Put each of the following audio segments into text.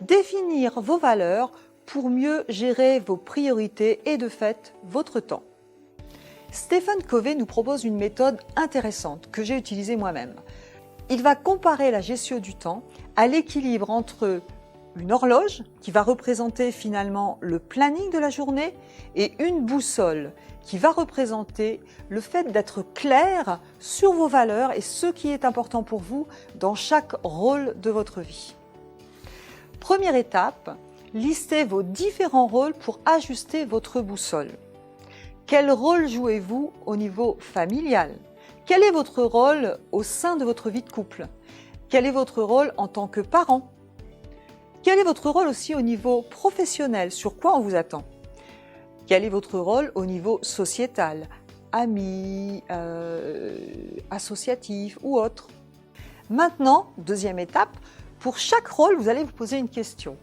définir vos valeurs pour mieux gérer vos priorités et de fait votre temps. Stephen Covey nous propose une méthode intéressante que j'ai utilisée moi-même. Il va comparer la gestion du temps à l'équilibre entre une horloge qui va représenter finalement le planning de la journée et une boussole qui va représenter le fait d'être clair sur vos valeurs et ce qui est important pour vous dans chaque rôle de votre vie. Première étape, listez vos différents rôles pour ajuster votre boussole. Quel rôle jouez-vous au niveau familial? Quel est votre rôle au sein de votre vie de couple? Quel est votre rôle en tant que parent? Quel est votre rôle aussi au niveau professionnel? Sur quoi on vous attend? Quel est votre rôle au niveau sociétal? Amis, associatif ou autre? Maintenant, deuxième étape, pour chaque rôle, vous allez vous poser une question.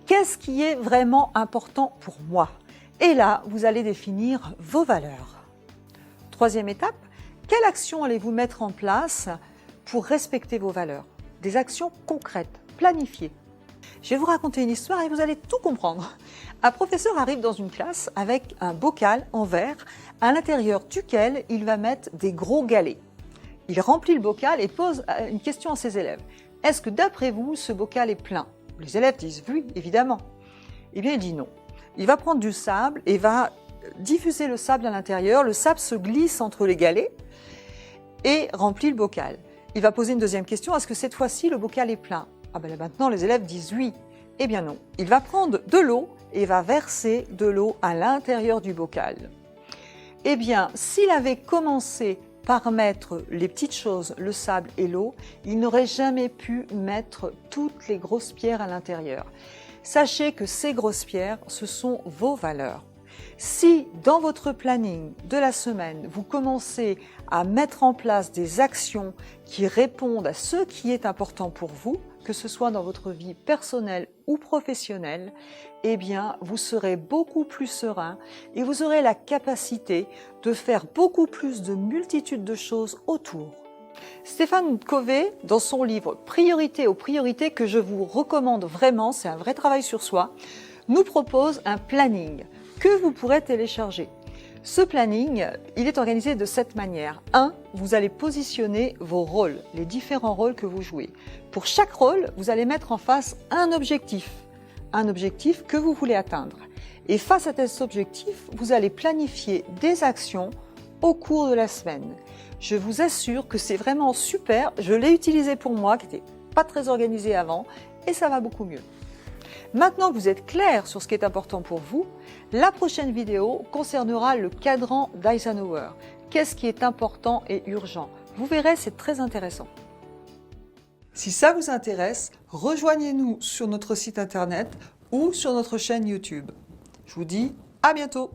Qu'est-ce qui est vraiment important pour moi? Et là, vous allez définir vos valeurs. Troisième étape, quelle action allez-vous mettre en place pour respecter vos valeurs? Des actions concrètes, planifiées. Je vais vous raconter une histoire et vous allez tout comprendre. Un professeur arrive dans une classe avec un bocal en verre à l'intérieur duquel il va mettre des gros galets. Il remplit le bocal et pose une question à ses élèves. Est-ce que d'après vous, ce bocal est plein? Les élèves disent oui, évidemment. Eh bien, il dit non. Il va prendre du sable et va diffuser le sable à l'intérieur. Le sable se glisse entre les galets et remplit le bocal. Il va poser une deuxième question. Est-ce que cette fois-ci, le bocal est plein? Ah ben là, maintenant, les élèves disent oui. Eh bien non. Il va prendre de l'eau et va verser de l'eau à l'intérieur du bocal. Eh bien, s'il avait commencé par mettre les petites choses, le sable et l'eau, il n'aurait jamais pu mettre toutes les grosses pierres à l'intérieur. Sachez que ces grosses pierres, ce sont vos valeurs. Si dans votre planning de la semaine, vous commencez à mettre en place des actions qui répondent à ce qui est important pour vous, que ce soit dans votre vie personnelle ou professionnelle, eh bien, vous serez beaucoup plus serein et vous aurez la capacité de faire beaucoup plus de multitudes de choses autour. Stephen Covey, dans son livre « Priorité aux priorités » que je vous recommande vraiment, c'est un vrai travail sur soi, nous propose un planning que vous pourrez télécharger. Ce planning, il est organisé de cette manière. 1. Vous allez positionner vos rôles, les différents rôles que vous jouez. Pour chaque rôle, vous allez mettre en face un objectif que vous voulez atteindre. Et face à cet objectif, vous allez planifier des actions au cours de la semaine. Je vous assure que c'est vraiment super. Je l'ai utilisé pour moi, qui n'était pas très organisé avant, et ça va beaucoup mieux. Maintenant que vous êtes clair sur ce qui est important pour vous, la prochaine vidéo concernera le cadran d'Eisenhower. Qu'est-ce qui est important et urgent? Vous verrez, c'est très intéressant. Si ça vous intéresse, rejoignez-nous sur notre site internet ou sur notre chaîne YouTube. Je vous dis à bientôt!